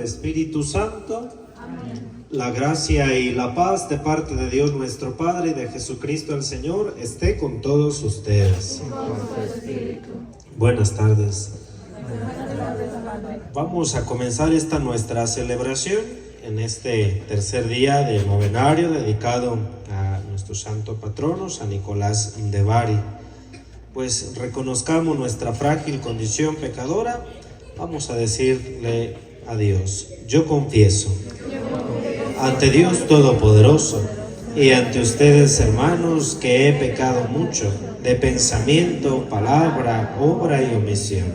Espíritu Santo. Amén. La gracia y la paz de parte de Dios nuestro Padre y de Jesucristo el Señor esté con todos ustedes. Buenas tardes. Vamos a comenzar esta nuestra celebración en este tercer día del novenario dedicado a nuestro santo patrono, San Nicolás de Bari. Pues reconozcamos nuestra frágil condición pecadora, vamos a decirle a Dios: yo confieso ante Dios Todopoderoso y ante ustedes, hermanos, que he pecado mucho de pensamiento, palabra, obra y omisión,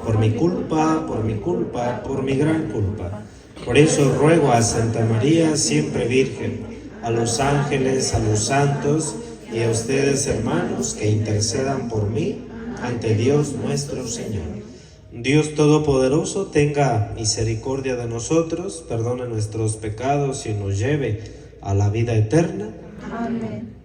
por mi culpa, por mi gran culpa. Por eso ruego a Santa María, siempre Virgen, a los ángeles, a los santos y a ustedes, hermanos, que intercedan por mí ante Dios nuestro Señor. Dios Todopoderoso tenga misericordia de nosotros, perdone nuestros pecados y nos lleve a la vida eterna. Amén.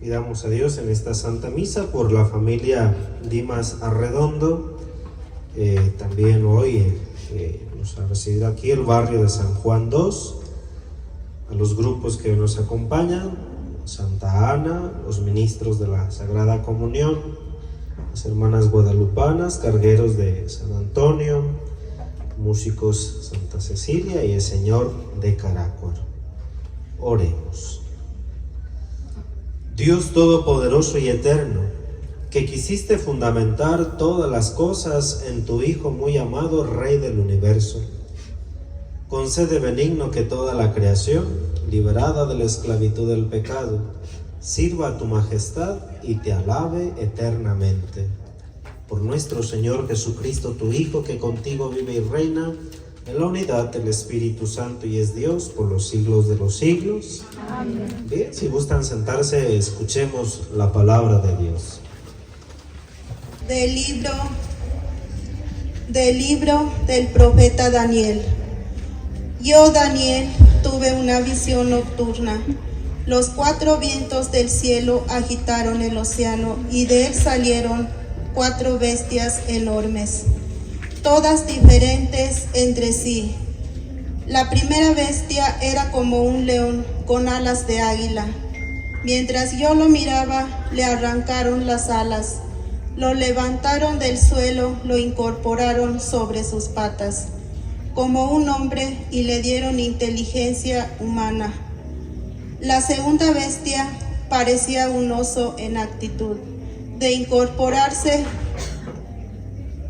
Pidamos a Dios en esta Santa Misa por la familia Dimas Arredondo, también hoy nos ha recibido aquí el barrio de San Juan II, a los grupos que nos acompañan, Santa Ana, los ministros de la Sagrada Comunión, las hermanas guadalupanas, cargueros de San Antonio, músicos Santa Cecilia y el Señor de Carácuaro. Oremos. Dios Todopoderoso y Eterno, que quisiste fundamentar todas las cosas en tu Hijo muy amado, Rey del Universo, concede benigno que toda la creación, liberada de la esclavitud del pecado, sirva a tu majestad y te alabe eternamente. Por nuestro Señor Jesucristo, tu Hijo, que contigo vive y reina en la unidad del Espíritu Santo y es Dios por los siglos de los siglos. Amén. Bien, si gustan sentarse, escuchemos la palabra de Dios. Del libro del profeta Daniel. Yo, Daniel, tuve una visión nocturna. Los 4 vientos del cielo agitaron el océano y de él salieron 4 bestias enormes, todas diferentes entre sí. La primera bestia era como un león con alas de águila. Mientras yo lo miraba, le arrancaron las alas, lo levantaron del suelo, lo incorporaron sobre sus patas, como un hombre, y le dieron inteligencia humana. La segunda bestia parecía un oso en actitud de incorporarse,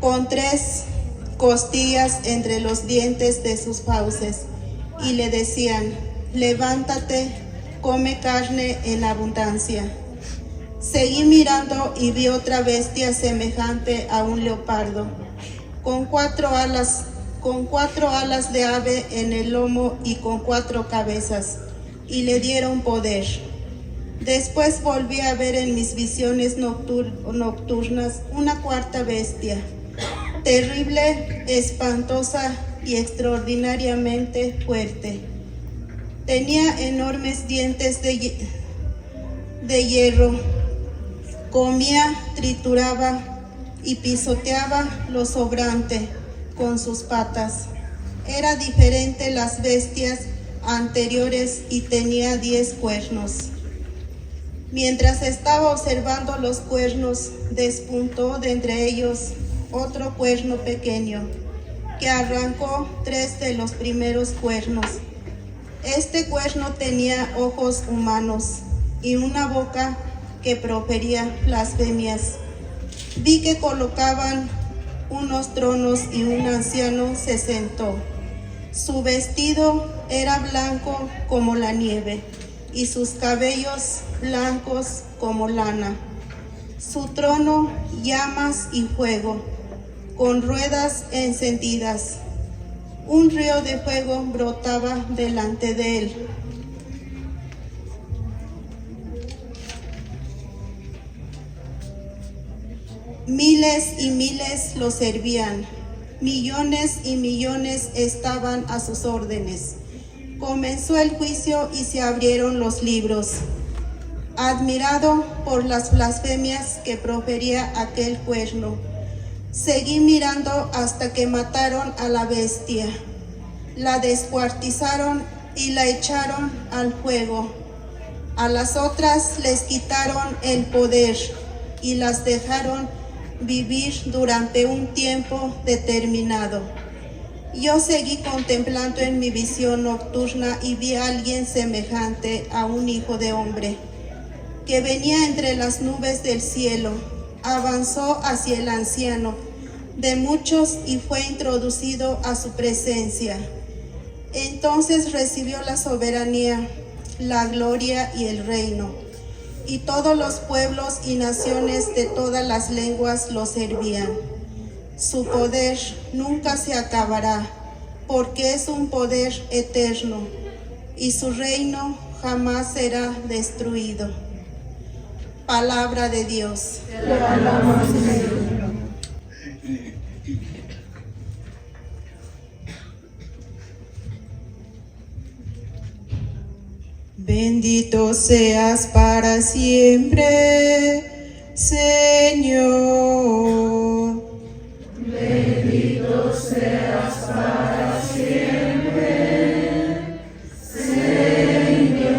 con 3 costillas entre los dientes de sus fauces, y le decían: levántate, come carne en abundancia. Seguí mirando y vi otra bestia semejante a un leopardo, con 4 alas de ave en el lomo y con 4 cabezas, y le dieron poder. Después volví a ver en mis visiones nocturnas una 4ª bestia, terrible, espantosa y extraordinariamente fuerte. Tenía enormes dientes de hierro, comía, trituraba y pisoteaba lo sobrante con sus patas. Era diferente las bestias anteriores y tenía 10 cuernos. Mientras estaba observando los cuernos, despuntó de entre ellos otro cuerno pequeño, que arrancó 3 de los primeros cuernos. Este cuerno tenía ojos humanos y una boca que profería blasfemias. Vi que colocaban unos tronos y un anciano se sentó. Su vestido era blanco como la nieve y sus cabellos blancos como lana. Su trono llamas y fuego, con ruedas encendidas. Un río de fuego brotaba delante de él. Miles y miles lo servían. Millones y millones estaban a sus órdenes. Comenzó el juicio y se abrieron los libros. Admirado por las blasfemias que profería aquel cuerno, seguí mirando hasta que mataron a la bestia. La descuartizaron y la echaron al fuego. A las otras les quitaron el poder y las dejaron vivir durante un tiempo determinado. Yo seguí contemplando en mi visión nocturna y vi a alguien semejante a un hijo de hombre, que venía entre las nubes del cielo. Avanzó hacia el anciano de muchos y fue introducido a su presencia. Entonces recibió la soberanía, la gloria y el reino, y todos los pueblos y naciones de todas las lenguas lo servían. Su poder nunca se acabará, porque es un poder eterno, y su reino jamás será destruido. Palabra de Dios. Te alabamos, Señor. Bendito seas para siempre, Señor. Bendito seas para siempre, Señor.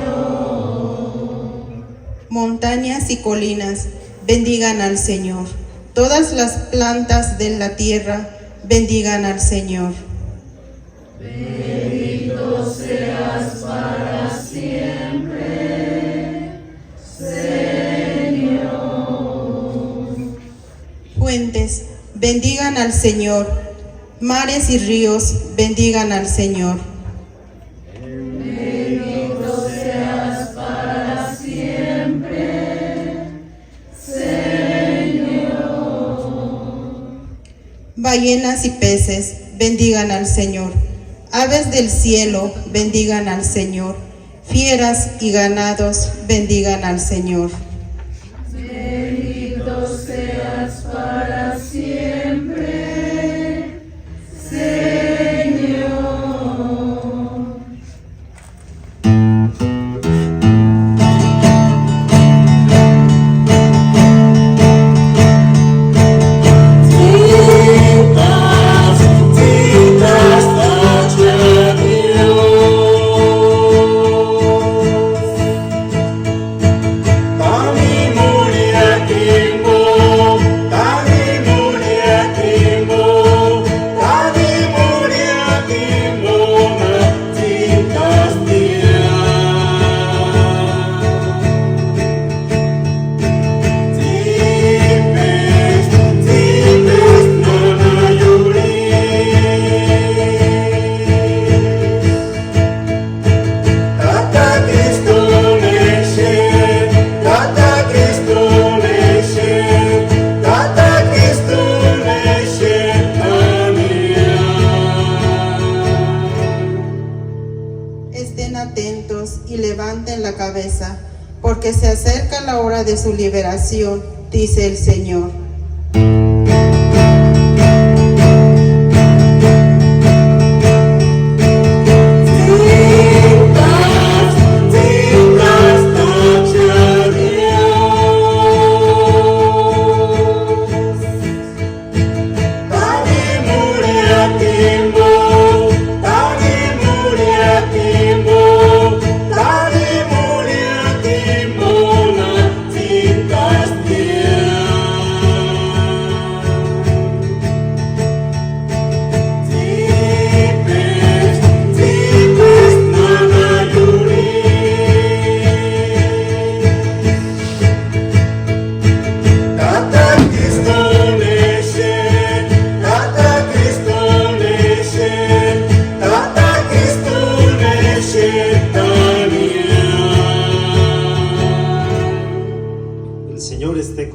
Montañas y colinas, bendigan al Señor. Todas las plantas de la tierra, bendigan al Señor. Bendito seas para siempre, Señor. Fuentes, bendigan al Señor. Mares y ríos, bendigan al Señor. Bendito seas para siempre, Señor. Ballenas y peces, bendigan al Señor. Aves del cielo, bendigan al Señor. Fieras y ganados, bendigan al Señor. Bendito seas para siempre, Señor. Estén atentos y levanten la cabeza, porque se acerca la hora de su liberación, dice el Señor.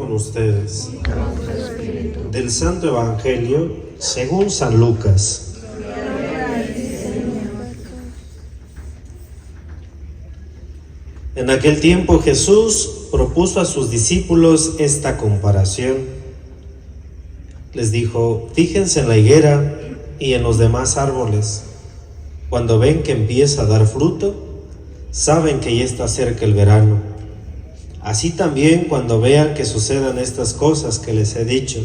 con ustedes. Del Santo Evangelio según San Lucas. En aquel tiempo Jesús propuso a sus discípulos esta comparación. Les dijo: fíjense en la higuera y en los demás árboles. Cuando ven que empieza a dar fruto, saben que ya está cerca el verano. Así también, cuando vean que sucedan estas cosas que les he dicho,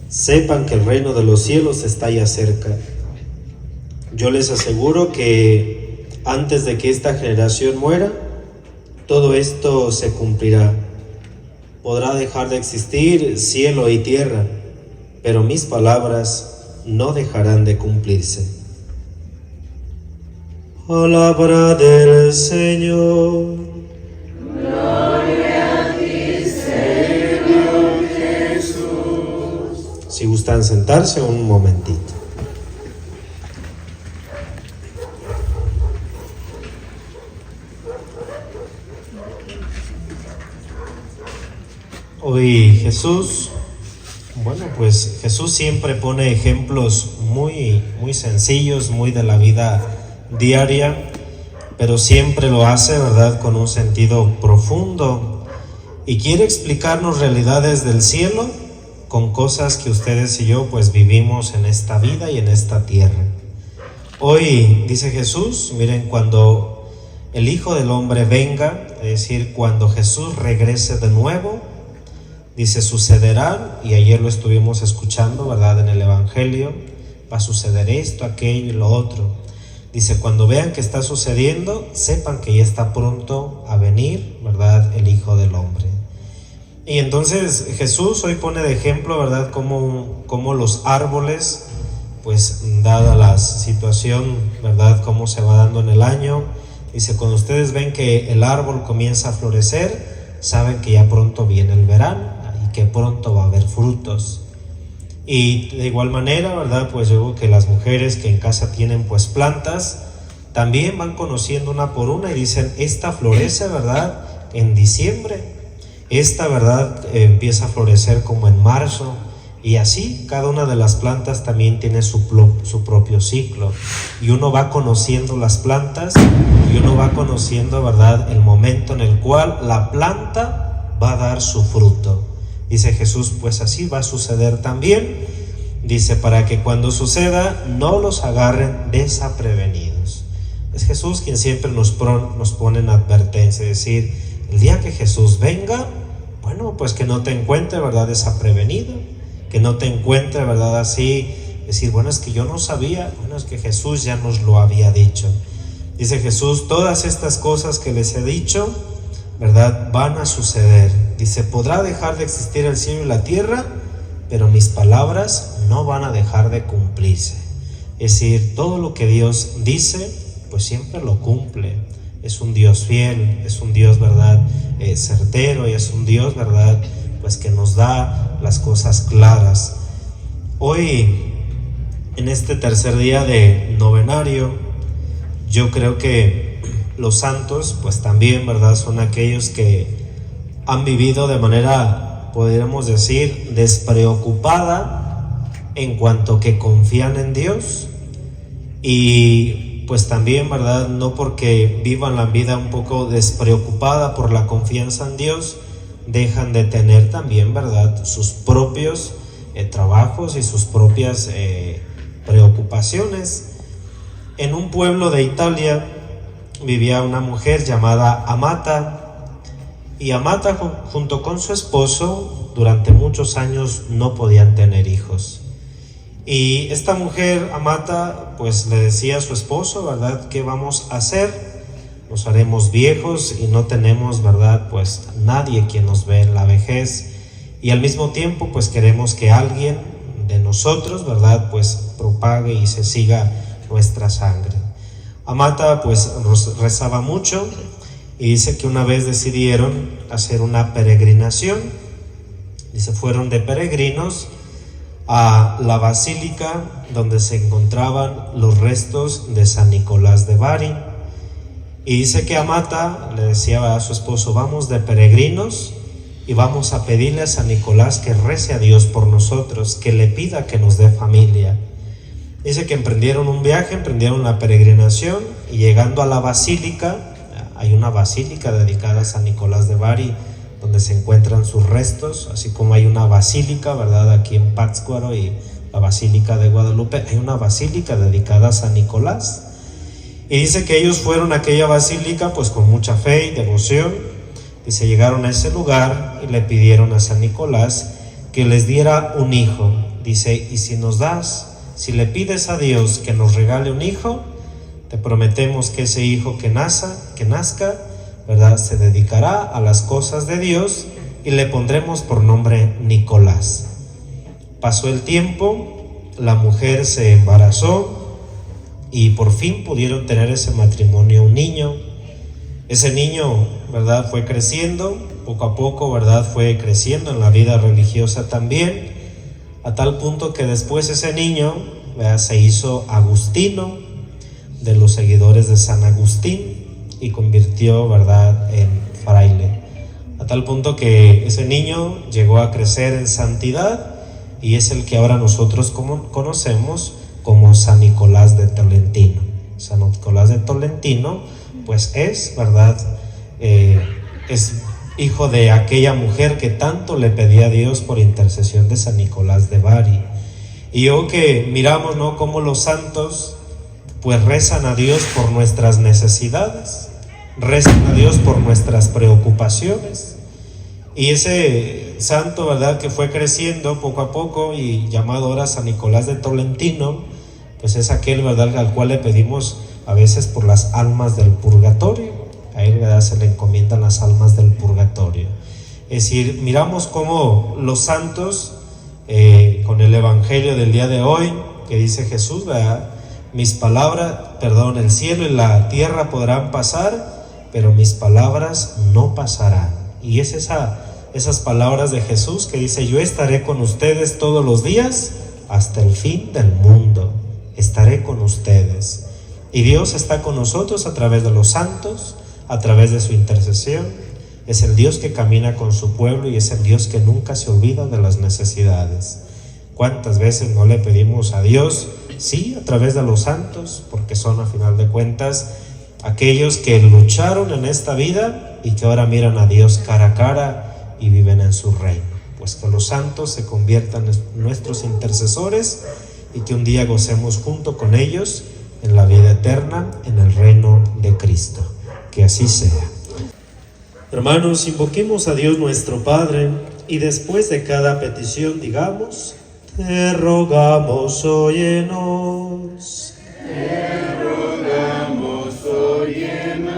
sepan que el reino de los cielos está ya cerca. Yo les aseguro que antes de que esta generación muera, todo esto se cumplirá. Podrá dejar de existir cielo y tierra, pero mis palabras no dejarán de cumplirse. Palabra del Señor. Gloria a ti, Señor Jesús. Si gustan sentarse un momentito. Hoy Jesús siempre pone ejemplos muy sencillos, muy de la vida diaria, pero siempre lo hace, ¿verdad?, con un sentido profundo, y quiere explicarnos realidades del cielo con cosas que ustedes y yo pues vivimos en esta vida y en esta tierra. Hoy dice Jesús, miren, cuando el Hijo del Hombre venga, es decir, cuando Jesús regrese de nuevo, dice, sucederá, y ayer lo estuvimos escuchando, ¿verdad?, en el Evangelio, va a suceder esto, aquello y lo otro. Dice, cuando vean que está sucediendo, sepan que ya está pronto a venir, ¿verdad?, el Hijo del Hombre. Y entonces Jesús hoy pone de ejemplo, ¿verdad?, cómo los árboles, pues dada la situación, ¿verdad?, cómo se va dando en el año. Dice, cuando ustedes ven que el árbol comienza a florecer, saben que ya pronto viene el verano y que pronto va a haber frutos. Y de igual manera, ¿verdad?, pues yo creo que las mujeres que en casa tienen pues plantas, también van conociendo una por una y dicen, esta florece, ¿verdad?, en diciembre, esta, ¿verdad?, empieza a florecer como en marzo, y así cada una de las plantas también tiene su propio ciclo, y uno va conociendo las plantas, y uno va conociendo, ¿verdad?, el momento en el cual la planta va a dar su fruto. Dice Jesús, pues así va a suceder también. Dice, para que cuando suceda no los agarren desprevenidos. Es Jesús quien siempre nos pone en advertencia, es decir, el día que Jesús venga, bueno, pues que no te encuentre, ¿verdad?, desprevenido, que no te encuentre, ¿verdad?, así, decir, bueno, es que yo no sabía, bueno, es que Jesús ya nos lo había dicho. Dice Jesús, todas estas cosas que les he dicho, ¿verdad?, van a suceder. Dice, podrá dejar de existir el cielo y la tierra, pero mis palabras no van a dejar de cumplirse. Es decir, todo lo que Dios dice, pues siempre lo cumple. Es un Dios fiel, es un Dios, ¿verdad?, certero, y es un Dios, ¿verdad?, pues que nos da las cosas claras. Hoy, en este tercer día de novenario, yo creo que los santos, pues también, ¿verdad?, son aquellos que han vivido de manera, podríamos decir, despreocupada en cuanto que confían en Dios, y pues también, ¿verdad?, no porque vivan la vida un poco despreocupada por la confianza en Dios, dejan de tener también, ¿verdad?, sus propios trabajos y sus propias preocupaciones. En un pueblo de Italia vivía una mujer llamada Amata, y Amata junto con su esposo durante muchos años no podían tener hijos. Y esta mujer, Amata, pues le decía a su esposo, ¿verdad?, ¿qué vamos a hacer? Nos haremos viejos y no tenemos, ¿verdad?, pues nadie quien nos ve en la vejez, y al mismo tiempo pues queremos que alguien de nosotros, ¿verdad?, pues propague y se siga nuestra sangre. Amata pues rezaba mucho, y dice que una vez decidieron hacer una peregrinación. Dice, fueron de peregrinos a la basílica donde se encontraban los restos de San Nicolás de Bari. Y dice que Amata le decía a su esposo, vamos de peregrinos y vamos a pedirle a San Nicolás que rece a Dios por nosotros, que le pida que nos dé familia. Dice que emprendieron un viaje, emprendieron la peregrinación, y llegando a la basílica, hay una basílica dedicada a San Nicolás de Bari, donde se encuentran sus restos, así como hay una basílica, ¿verdad?, aquí en Pátzcuaro y la Basílica de Guadalupe, hay una basílica dedicada a San Nicolás. Y dice que ellos fueron a aquella basílica pues con mucha fe y devoción, y se llegaron a ese lugar y le pidieron a San Nicolás que les diera un hijo. Dice, y si le pides a Dios que nos regale un hijo, te prometemos que ese hijo que nazca, ¿verdad?, se dedicará a las cosas de Dios y le pondremos por nombre Nicolás. Pasó el tiempo, la mujer se embarazó y por fin pudieron tener ese matrimonio un niño. Ese niño, ¿verdad?, fue creciendo, poco a poco, ¿verdad?, fue creciendo en la vida religiosa también, a tal punto que después ese niño, ¿verdad?, se hizo agustino, de los seguidores de San Agustín, y convirtió, ¿verdad?, en fraile, a tal punto que ese niño llegó a crecer en santidad y es el que ahora nosotros conocemos como San Nicolás de Tolentino. San Nicolás de Tolentino pues es, ¿verdad?, es hijo de aquella mujer que tanto le pedía a Dios por intercesión de San Nicolás de Bari. Y yo que miramos, ¿no?, cómo los santos pues rezan a Dios por nuestras necesidades, rezan a Dios por nuestras preocupaciones. Y ese santo, ¿verdad?, que fue creciendo poco a poco y llamado ahora San Nicolás de Tolentino, pues es aquel, ¿verdad?, al cual le pedimos a veces por las almas del purgatorio. A él, ¿verdad?, se le encomiendan las almas del purgatorio. Es decir, miramos cómo los santos, con el evangelio del día de hoy, que dice Jesús, ¿verdad?, el cielo y la tierra podrán pasar, pero mis palabras no pasarán. Y es esas palabras de Jesús que dice, yo estaré con ustedes todos los días hasta el fin del mundo. Estaré con ustedes. Y Dios está con nosotros a través de los santos, a través de su intercesión. Es el Dios que camina con su pueblo y es el Dios que nunca se olvida de las necesidades. ¿Cuántas veces no le pedimos a Dios? Sí, a través de los santos, porque son a final de cuentas aquellos que lucharon en esta vida y que ahora miran a Dios cara a cara y viven en su reino. Pues que los santos se conviertan en nuestros intercesores y que un día gocemos junto con ellos en la vida eterna, en el reino de Cristo. Que así sea. Hermanos, invoquemos a Dios nuestro Padre y después de cada petición digamos: te rogamos, óyenos. Te rogamos, óyenos.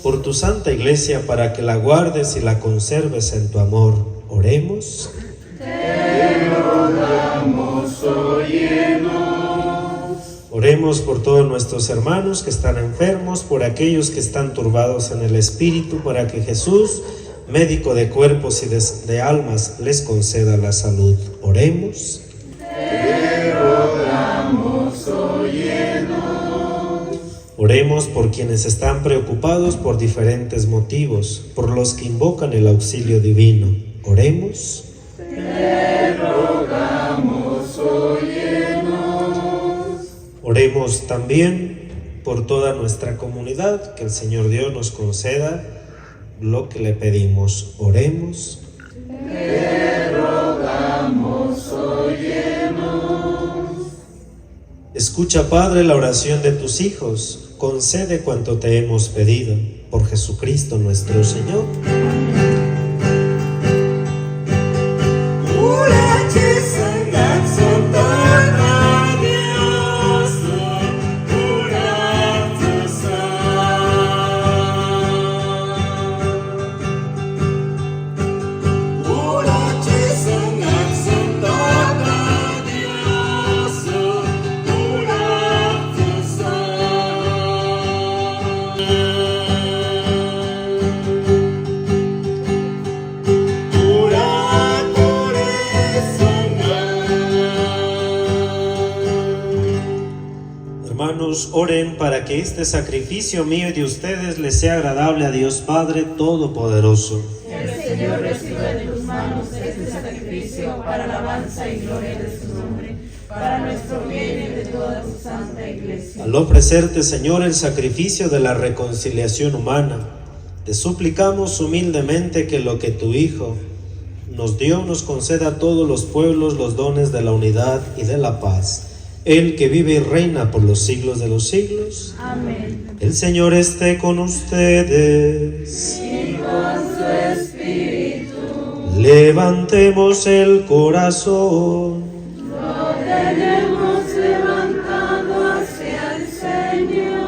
Por tu santa iglesia, para que la guardes y la conserves en tu amor, oremos. Te rogamos, óyenos. Oremos por todos nuestros hermanos que están enfermos, por aquellos que están turbados en el espíritu, para que Jesús, médico de cuerpos y de almas, les conceda la salud. Oremos. Te rogamos, óyenos. Oremos por quienes están preocupados por diferentes motivos, por los que invocan el auxilio divino. Oremos. Te rogamos, óyenos. Oremos también por toda nuestra comunidad, que el Señor Dios nos conceda lo que le pedimos. Oremos. Te rogamos, óyenos. Escucha, Padre, la oración de tus hijos. Concede cuanto te hemos pedido. Por Jesucristo nuestro Señor. oren para que este sacrificio mío y de ustedes les sea agradable a Dios Padre Todopoderoso. El Señor reciba de tus manos este sacrificio para alabanza y gloria de su nombre, para nuestro bien y de toda su santa Iglesia. Al ofrecerte, Señor, el sacrificio de la reconciliación humana, te suplicamos humildemente que lo que tu Hijo nos dio nos conceda a todos los pueblos los dones de la unidad y de la paz. Él que vive y reina por los siglos de los siglos. Amén. El Señor esté con ustedes. Y con su espíritu. Levantemos el corazón. Lo tenemos levantado hacia el Señor.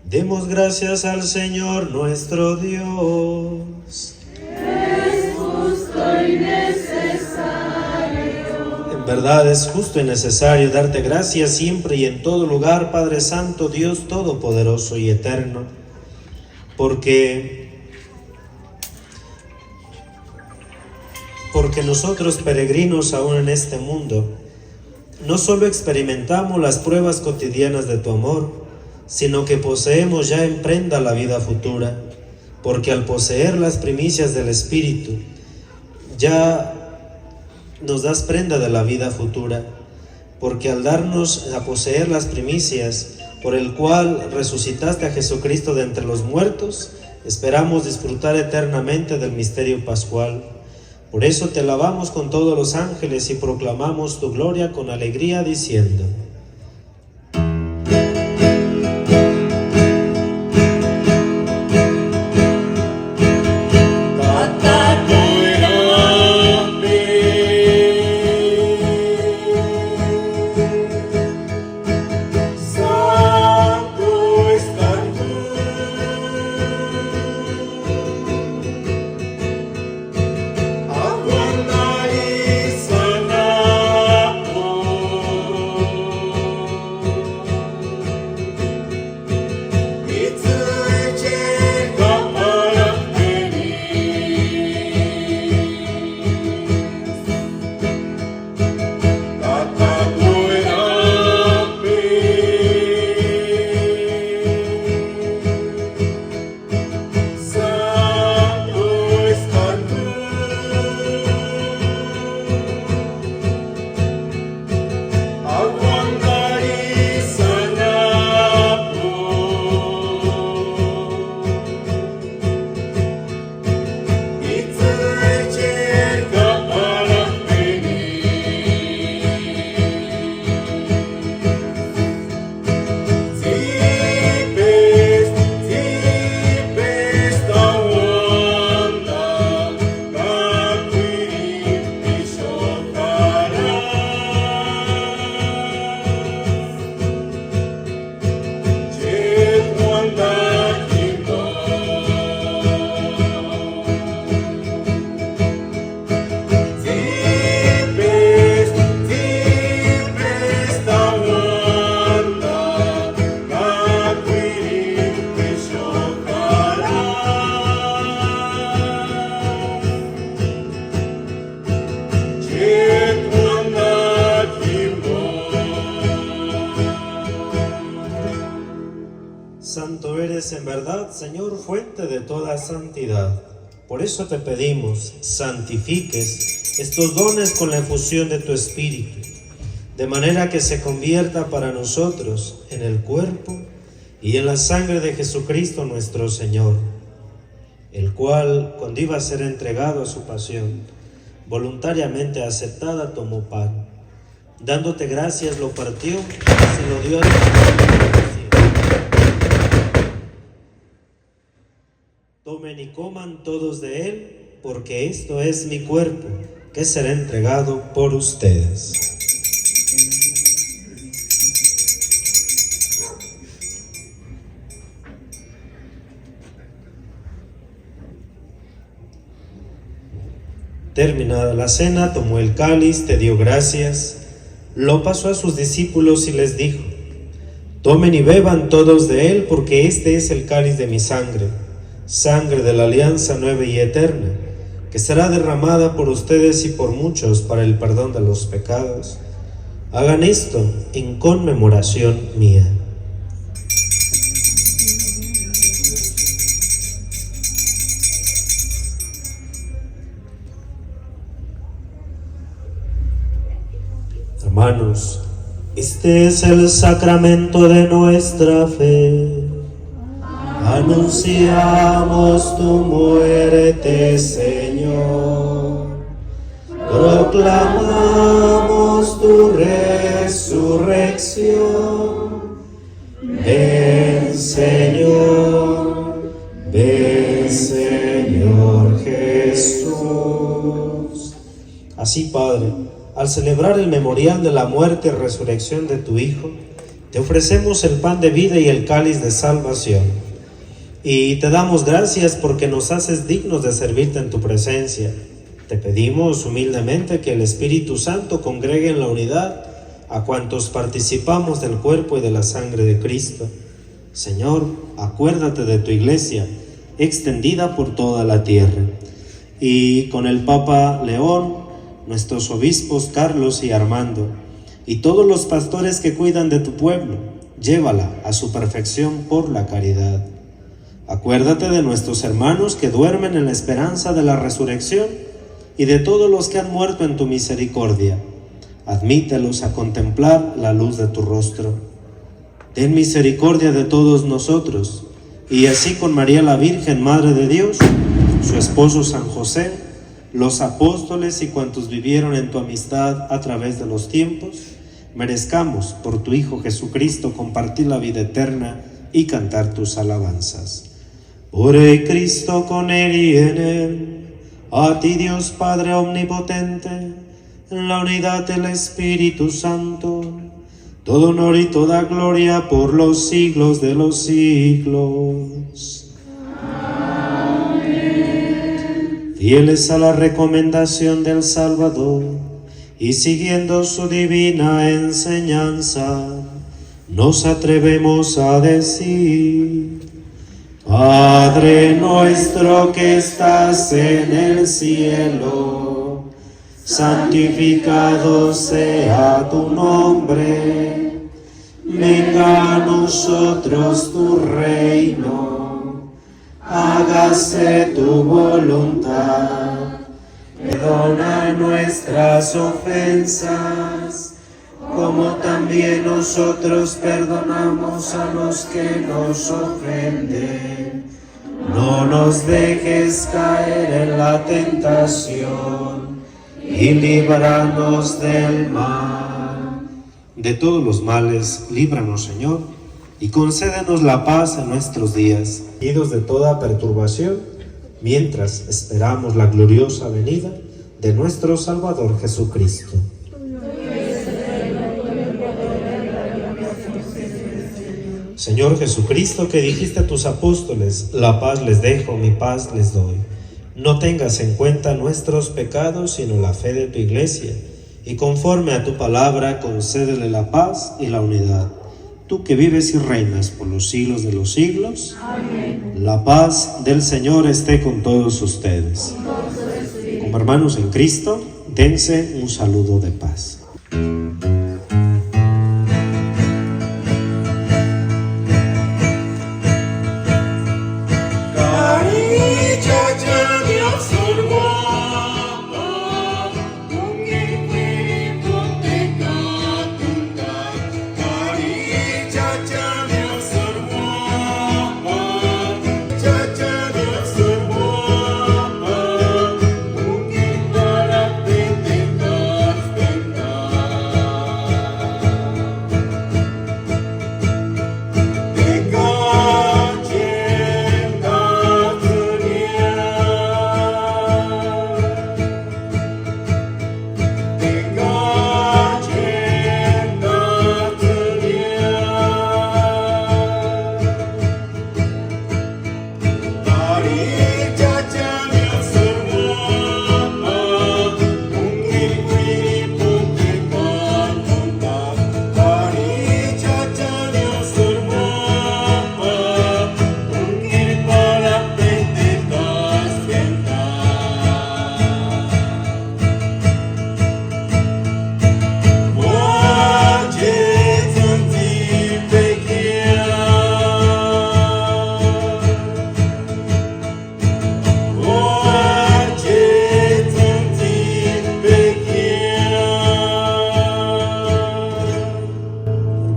Demos gracias al Señor nuestro Dios. Es justo y necesario. En verdad es justo y necesario darte gracias siempre y en todo lugar, Padre Santo, Dios Todopoderoso y Eterno, porque nosotros peregrinos aún en este mundo, no solo experimentamos las pruebas cotidianas de tu amor, sino que poseemos ya en prenda la vida futura, porque al poseer las primicias del Espíritu, ya nos das prenda de la vida futura, porque al darnos a poseer las primicias, por el cual resucitaste a Jesucristo de entre los muertos, esperamos disfrutar eternamente del misterio pascual. Por eso te alabamos con todos los ángeles y proclamamos tu gloria con alegría, diciendo: Santo eres en verdad, Señor, fuente de toda santidad. Por eso te pedimos, santifiques estos dones con la efusión de tu Espíritu, de manera que se convierta para nosotros en el cuerpo y en la sangre de Jesucristo nuestro Señor, el cual, cuando iba a ser entregado a su pasión, voluntariamente aceptada, tomó pan. Dándote gracias, lo partió y se lo dio a Tomen y coman todos de él, porque esto es mi cuerpo, que será entregado por ustedes. Terminada la cena, tomó el cáliz, te dio gracias, lo pasó a sus discípulos y les dijo: tomen y beban todos de él, porque este es el cáliz de mi sangre, sangre de la alianza nueva y eterna, que será derramada por ustedes y por muchos para el perdón de los pecados. Hagan esto en conmemoración mía. Hermanos, este es el sacramento de nuestra fe. Anunciamos tu muerte, Señor. Proclamamos tu resurrección. Ven, Señor. Ven, Señor Jesús. Así, Padre, al celebrar el memorial de la muerte y resurrección de tu Hijo, te ofrecemos el pan de vida y el cáliz de salvación. Y te damos gracias porque nos haces dignos de servirte en tu presencia. Te pedimos humildemente que el Espíritu Santo congregue en la unidad a cuantos participamos del cuerpo y de la sangre de Cristo. Señor, acuérdate de tu Iglesia, extendida por toda la tierra. Y con el Papa León, nuestros obispos Carlos y Armando, y todos los pastores que cuidan de tu pueblo, llévala a su perfección por la caridad. Acuérdate de nuestros hermanos que duermen en la esperanza de la resurrección y de todos los que han muerto en tu misericordia. Admítelos a contemplar la luz de tu rostro. Ten misericordia de todos nosotros, y así con María la Virgen, Madre de Dios, su esposo San José, los apóstoles y cuantos vivieron en tu amistad a través de los tiempos, merezcamos por tu Hijo Jesucristo compartir la vida eterna y cantar tus alabanzas. Por el Cristo, con Él y en Él, a ti Dios Padre omnipotente, en la unidad del Espíritu Santo, todo honor y toda gloria por los siglos de los siglos. Amén. Fieles a la recomendación del Salvador y siguiendo su divina enseñanza, nos atrevemos a decir: Padre nuestro que estás en el cielo, santificado sea tu nombre. Venga a nosotros tu reino, hágase tu voluntad. Perdona nuestras ofensas, como también nosotros perdonamos a los que nos ofenden. No nos dejes caer en la tentación y líbranos del mal. De todos los males, líbranos, Señor, y concédenos la paz en nuestros días, librados de toda perturbación, mientras esperamos la gloriosa venida de nuestro Salvador Jesucristo. Señor Jesucristo, que dijiste a tus apóstoles: la paz les dejo, mi paz les doy. No tengas en cuenta nuestros pecados, sino la fe de tu Iglesia, y conforme a tu palabra, concédele la paz y la unidad. Tú que vives y reinas por los siglos de los siglos. Amén. La paz del Señor esté con todos ustedes. Como hermanos en Cristo, dense un saludo de paz.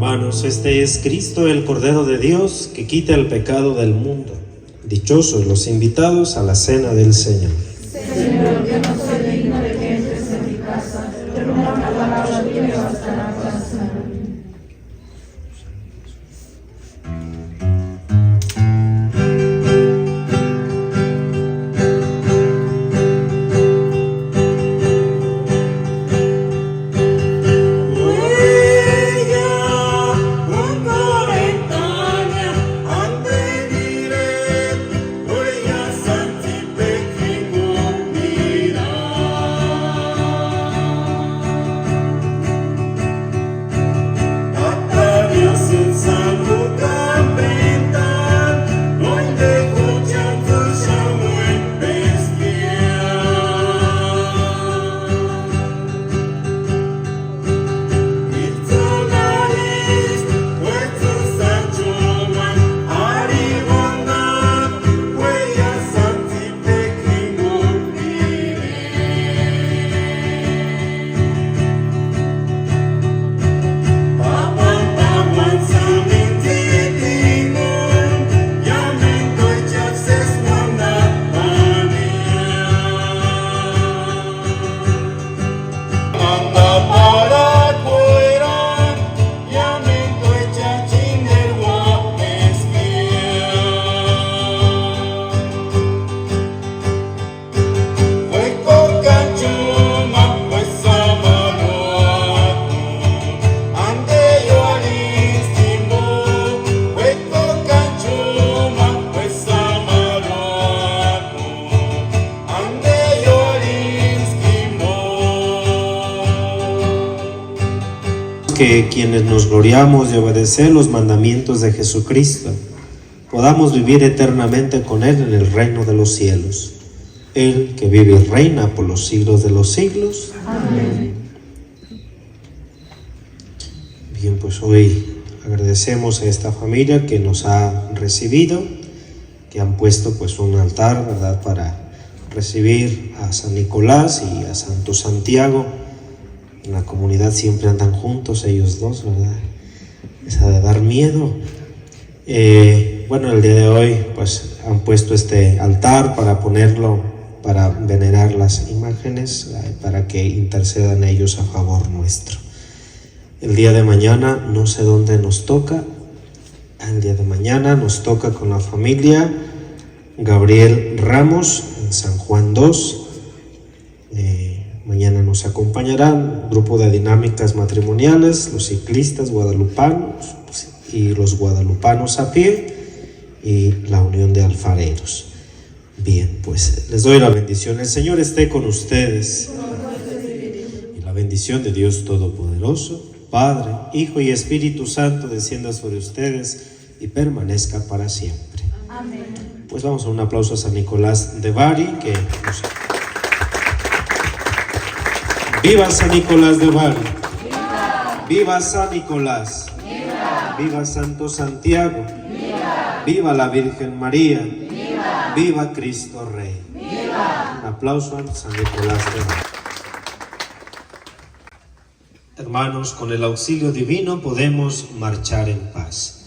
Hermanos, este es Cristo, el Cordero de Dios, que quita el pecado del mundo. Dichosos los invitados a la cena del Señor. Señor, yo no soy digno de que entres en mi casa, pero una palabra tuya me bastará para sanarme. Que quienes nos gloriamos de obedecer los mandamientos de Jesucristo, podamos vivir eternamente con Él en el reino de los cielos. Él que vive y reina por los siglos de los siglos. Amén. Bien, pues hoy agradecemos a esta familia que nos ha recibido, que han puesto pues un altar, ¿verdad?, para recibir a San Nicolás y a Santo Santiago. En la comunidad siempre andan juntos ellos dos, ¿verdad? Esa de dar miedo. Bueno, el día de hoy pues han puesto este altar para ponerlo, para venerar las imágenes, para que intercedan ellos a favor nuestro. El día de mañana no sé dónde nos toca. El día de mañana nos toca con la familia Gabriel Ramos en San Juan 2. Mañana nos acompañarán grupo de dinámicas matrimoniales, los ciclistas guadalupanos y los guadalupanos a pie y la unión de alfareros. Bien, pues les doy la bendición. El Señor esté con ustedes. Y la bendición de Dios Todopoderoso, Padre, Hijo y Espíritu Santo, descienda sobre ustedes y permanezca para siempre. Amén. Pues vamos a un aplauso a San Nicolás de Bari, que nos... ¡Viva San Nicolás de Bari! ¡Viva! ¡Viva San Nicolás! ¡Viva! ¡Viva Santo Santiago! ¡Viva! ¡Viva la Virgen María! ¡Viva! ¡Viva Cristo Rey! ¡Viva! Un aplauso a San Nicolás de Bari. Hermanos, con el auxilio divino podemos marchar en paz.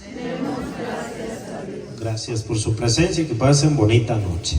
Gracias por su presencia y que pasen bonita noche.